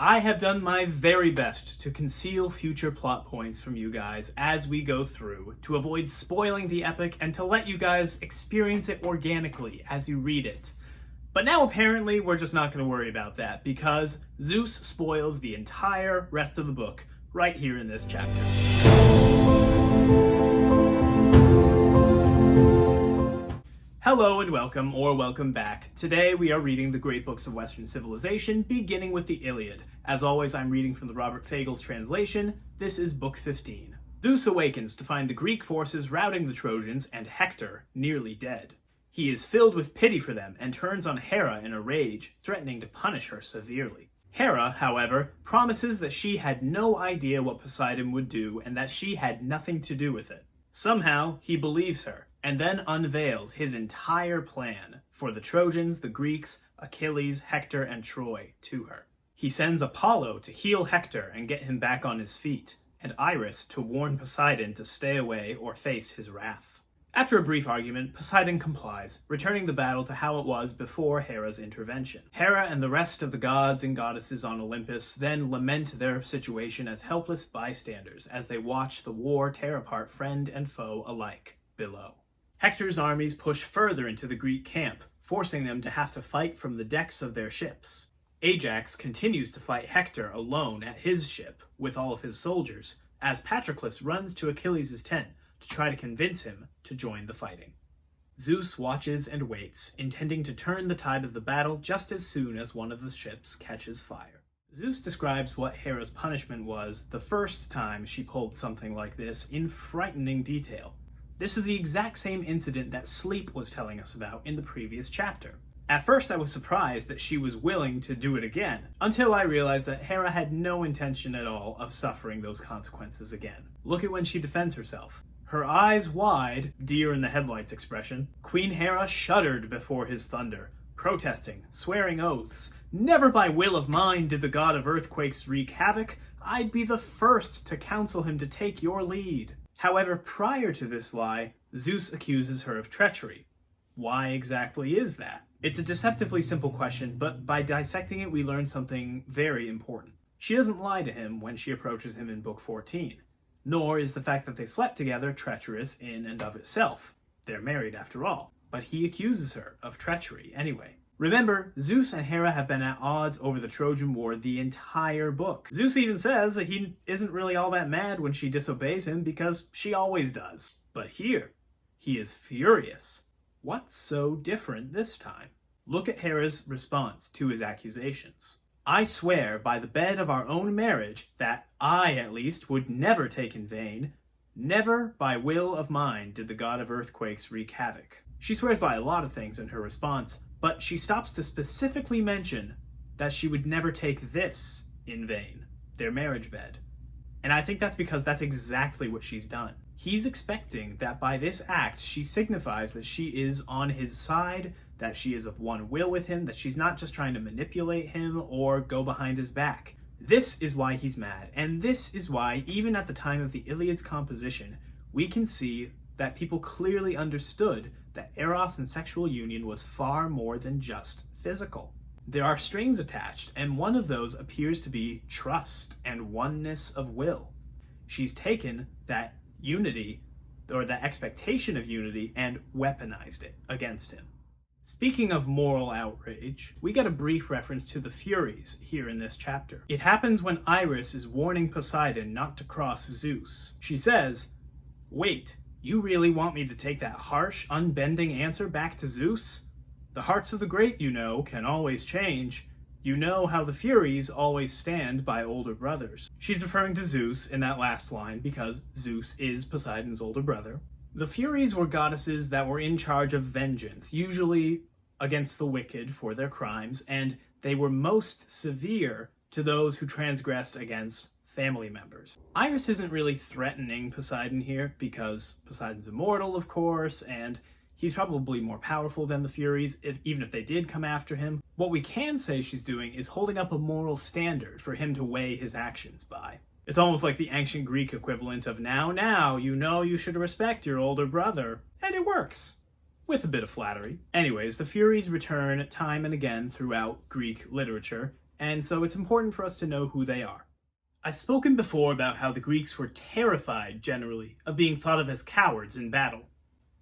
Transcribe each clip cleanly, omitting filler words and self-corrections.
I have done my very best to conceal future plot points from you guys as we go through, to avoid spoiling the epic and to let you guys experience it organically as you read it. But now apparently we're just not going to worry about that, because Zeus spoils the entire rest of the book right here in this chapter. Hello and welcome, or welcome back. Today we are reading the Great Books of Western Civilization, beginning with the Iliad. As always, I'm reading from the Robert Fagles translation. This is Book 15. Zeus awakens to find the Greek forces routing the Trojans and Hector nearly dead. He is filled with pity for them and turns on Hera in a rage, threatening to punish her severely. Hera, however, promises that she had no idea what Poseidon would do and that she had nothing to do with it. Somehow, he believes her, and then unveils his entire plan for the Trojans, the Greeks, Achilles, Hector, and Troy to her. He sends Apollo to heal Hector and get him back on his feet, and Iris to warn Poseidon to stay away or face his wrath. After a brief argument, Poseidon complies, returning the battle to how it was before Hera's intervention. Hera and the rest of the gods and goddesses on Olympus then lament their situation as helpless bystanders as they watch the war tear apart friend and foe alike below. Hector's armies push further into the Greek camp, forcing them to have to fight from the decks of their ships. Ajax continues to fight Hector alone at his ship with all of his soldiers, as Patroclus runs to Achilles' tent to try to convince him to join the fighting. Zeus watches and waits, intending to turn the tide of the battle just as soon as one of the ships catches fire. Zeus describes what Hera's punishment was the first time she pulled something like this in frightening detail. This is the exact same incident that Sleep was telling us about in the previous chapter. At first I was surprised that she was willing to do it again, until I realized that Hera had no intention at all of suffering those consequences again. Look at when she defends herself. Her eyes wide, deer in the headlights expression, Queen Hera shuddered before his thunder, protesting, swearing oaths. Never by will of mine did the god of earthquakes wreak havoc. I'd be the first to counsel him to take your lead. However, prior to this lie, Zeus accuses her of treachery. Why exactly is that? It's a deceptively simple question, but by dissecting it we learn something very important. She doesn't lie to him when she approaches him in Book 14. Nor is the fact that they slept together treacherous in and of itself. They're married after all. But he accuses her of treachery anyway. Remember, Zeus and Hera have been at odds over the Trojan War the entire book. Zeus even says that he isn't really all that mad when she disobeys him because she always does. But here, he is furious. What's so different this time? Look at Hera's response to his accusations. I swear by the bed of our own marriage that I, at least, would never take in vain. Never by will of mine did the god of earthquakes wreak havoc. She swears by a lot of things in her response, but she stops to specifically mention that she would never take this in vain, their marriage bed. And I think that's because that's exactly what she's done. He's expecting that by this act she signifies that she is on his side, that she is of one will with him, that she's not just trying to manipulate him or go behind his back. This is why he's mad, and this is why, even at the time of the Iliad's composition, we can see that people clearly understood that eros and sexual union was far more than just physical. There are strings attached, and one of those appears to be trust and oneness of will. She's taken that unity, or that expectation of unity, and weaponized it against him. Speaking of moral outrage, we get a brief reference to the Furies here in this chapter. It happens when Iris is warning Poseidon not to cross Zeus. She says, "Wait, you really want me to take that harsh, unbending answer back to Zeus? The hearts of the great, you know, can always change. You know how the Furies always stand by older brothers." She's referring to Zeus in that last line because Zeus is Poseidon's older brother. The Furies were goddesses that were in charge of vengeance, usually against the wicked for their crimes, and they were most severe to those who transgressed against family members. Iris isn't really threatening Poseidon here because Poseidon's immortal, of course, and he's probably more powerful than the Furies, even if they did come after him. What we can say she's doing is holding up a moral standard for him to weigh his actions by. It's almost like the ancient Greek equivalent of now, you know you should respect your older brother. And it works. With a bit of flattery. Anyways, the Furies return time and again throughout Greek literature, and so it's important for us to know who they are. I've spoken before about how the Greeks were terrified, generally, of being thought of as cowards in battle.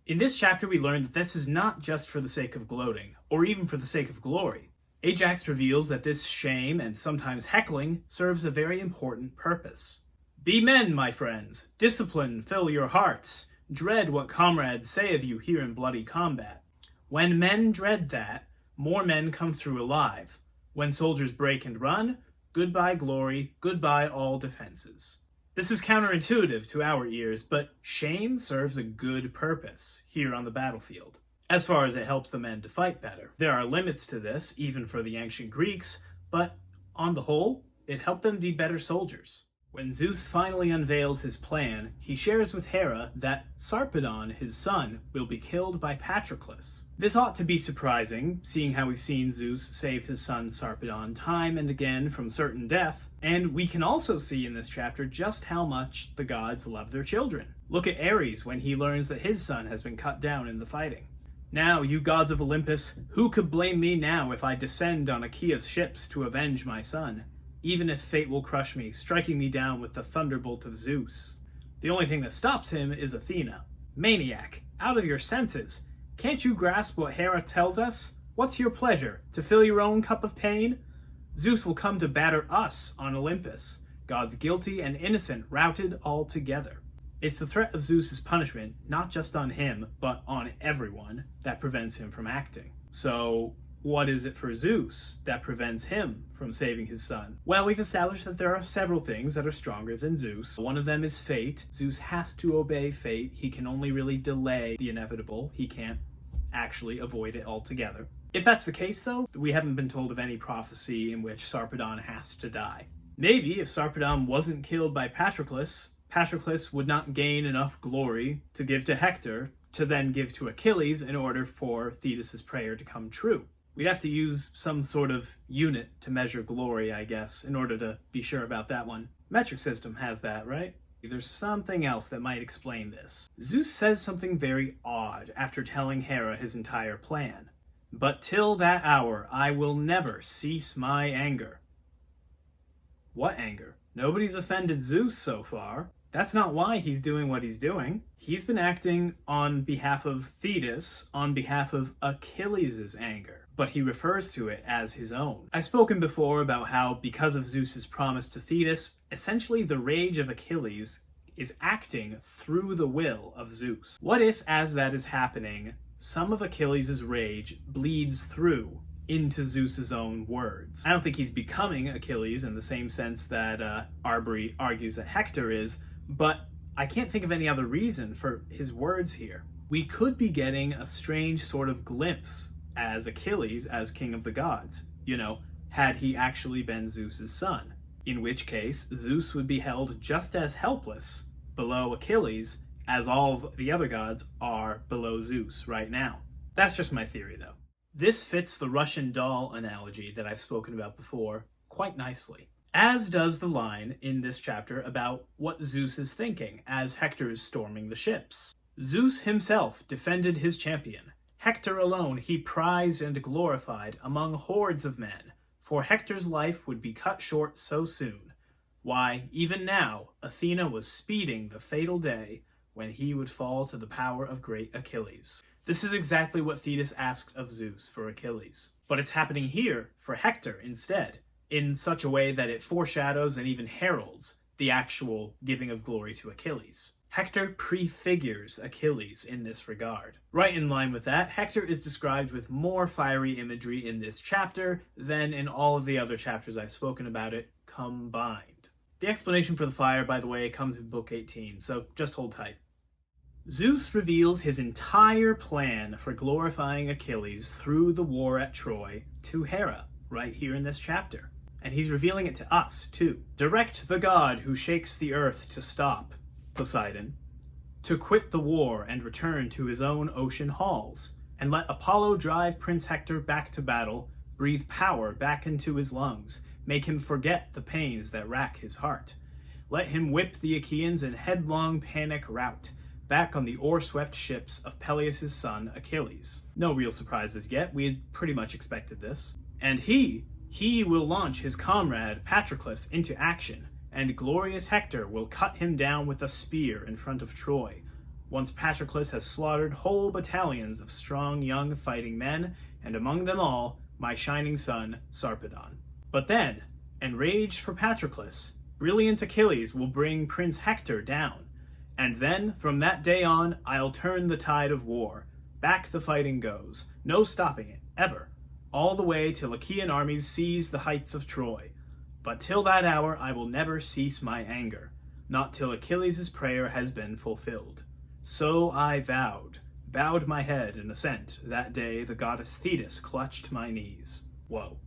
In this chapter, we learn that this is not just for the sake of gloating, or even for the sake of glory. Ajax reveals that this shame, and sometimes heckling, serves a very important purpose. Be men, my friends. Discipline fill your hearts. Dread what comrades say of you here in bloody combat. When men dread that, more men come through alive. When soldiers break and run, goodbye glory, goodbye all defenses. This is counterintuitive to our ears, but shame serves a good purpose here on the battlefield, as far as it helps the men to fight better. There are limits to this, even for the ancient Greeks, but on the whole, it helped them be better soldiers. When Zeus finally unveils his plan, he shares with Hera that Sarpedon, his son, will be killed by Patroclus. This ought to be surprising, seeing how we've seen Zeus save his son Sarpedon time and again from certain death, and we can also see in this chapter just how much the gods love their children. Look at Ares when he learns that his son has been cut down in the fighting. Now, you gods of Olympus, who could blame me now if I descend on Achaea's ships to avenge my son? Even if fate will crush me, striking me down with the thunderbolt of Zeus. The only thing that stops him is Athena. Maniac, out of your senses. Can't you grasp what Hera tells us? What's your pleasure? To fill your own cup of pain? Zeus will come to batter us on Olympus, gods guilty and innocent routed all together. It's the threat of Zeus's punishment, not just on him, but on everyone, that prevents him from acting. So, what is it for Zeus that prevents him from saving his son? Well, we've established that there are several things that are stronger than Zeus. One of them is fate. Zeus has to obey fate. He can only really delay the inevitable. He can't actually avoid it altogether. If that's the case, though, we haven't been told of any prophecy in which Sarpedon has to die. Maybe if Sarpedon wasn't killed by Patroclus, Patroclus would not gain enough glory to give to Hector to then give to Achilles in order for Thetis' prayer to come true. We'd have to use some sort of unit to measure glory, I guess, in order to be sure about that one. Metric system has that, right? There's something else that might explain this. Zeus says something very odd after telling Hera his entire plan. But till that hour, I will never cease my anger. What anger? Nobody's offended Zeus so far. That's not why he's doing what he's doing. He's been acting on behalf of Thetis, on behalf of Achilles' anger, but he refers to it as his own. I've spoken before about how, because of Zeus's promise to Thetis, essentially the rage of Achilles is acting through the will of Zeus. What if, as that is happening, some of Achilles' rage bleeds through into Zeus's own words? I don't think he's becoming Achilles in the same sense that Arbery argues that Hector is, but I can't think of any other reason for his words here. We could be getting a strange sort of glimpse as Achilles as king of the gods, had he actually been Zeus's son, in which case Zeus would be held just as helpless below Achilles as all of the other gods are below Zeus right now. That's just my theory, though. This fits the Russian doll analogy that I've spoken about before quite nicely, as does the line in this chapter about what Zeus is thinking as Hector is storming the ships. Zeus himself defended his champion. Hector alone he prized and glorified among hordes of men, for Hector's life would be cut short so soon. Why, even now, Athena was speeding the fatal day when he would fall to the power of great Achilles. This is exactly what Thetis asked of Zeus for Achilles. But it's happening here for Hector instead, in such a way that it foreshadows and even heralds the actual giving of glory to Achilles. Hector prefigures Achilles in this regard. Right in line with that, Hector is described with more fiery imagery in this chapter than in all of the other chapters I've spoken about it combined. The explanation for the fire, by the way, comes in Book 18, so just hold tight. Zeus reveals his entire plan for glorifying Achilles through the war at Troy to Hera, right here in this chapter. And he's revealing it to us, too. Direct the god who shakes the earth to stop, Poseidon, to quit the war and return to his own ocean halls, and let Apollo drive Prince Hector back to battle, breathe power back into his lungs, make him forget the pains that rack his heart. Let him whip the Achaeans in headlong panic rout, back on the oar-swept ships of Peleus' son Achilles. No real surprises yet, we had pretty much expected this. And he He will launch his comrade Patroclus into action, and glorious Hector will cut him down with a spear in front of Troy, once Patroclus has slaughtered whole battalions of strong young fighting men, and among them all, my shining son Sarpedon. But then, enraged for Patroclus, brilliant Achilles will bring Prince Hector down, and then, from that day on, I'll turn the tide of war. Back the fighting goes, no stopping it, ever, all the way till Achaean armies seize the heights of Troy. But till that hour I will never cease my anger, not till Achilles' prayer has been fulfilled. So I bowed my head in assent. That day the goddess Thetis clutched my knees. Whoa.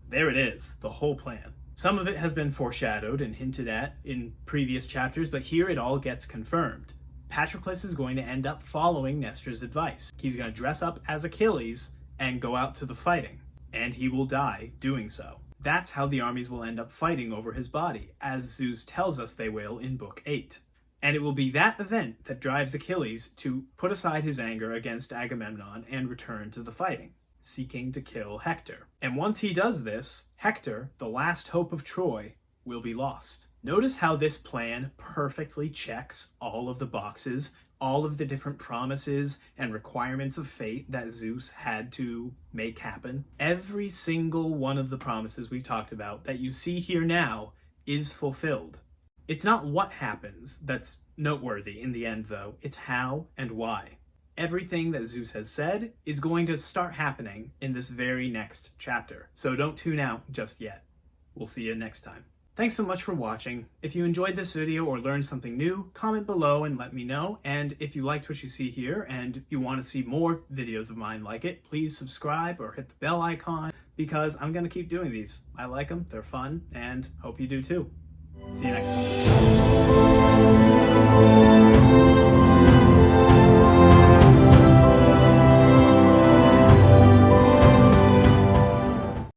There it is, the whole plan. Some of it has been foreshadowed and hinted at in previous chapters, but here it all gets confirmed. Patroclus is going to end up following Nestor's advice. He's going to dress up as Achilles and go out to the fighting, and he will die doing so. That's how the armies will end up fighting over his body, as Zeus tells us they will in Book 8. And it will be that event that drives Achilles to put aside his anger against Agamemnon and return to the fighting, seeking to kill Hector. And once he does this, Hector, the last hope of Troy, will be lost. Notice how this plan perfectly checks all of the boxes, all of the different promises and requirements of fate that Zeus had to make happen. Every single one of the promises we've talked about that you see here now is fulfilled. It's not what happens that's noteworthy in the end, though. It's how and why. Everything that Zeus has said is going to start happening in this very next chapter. So don't tune out just yet. We'll see you next time. Thanks so much for watching. If you enjoyed this video or learned something new, comment below and let me know. And if you liked what you see here and you want to see more videos of mine like it, please subscribe or hit the bell icon, because I'm going to keep doing these. I like them, they're fun, and hope you do too. See you next time.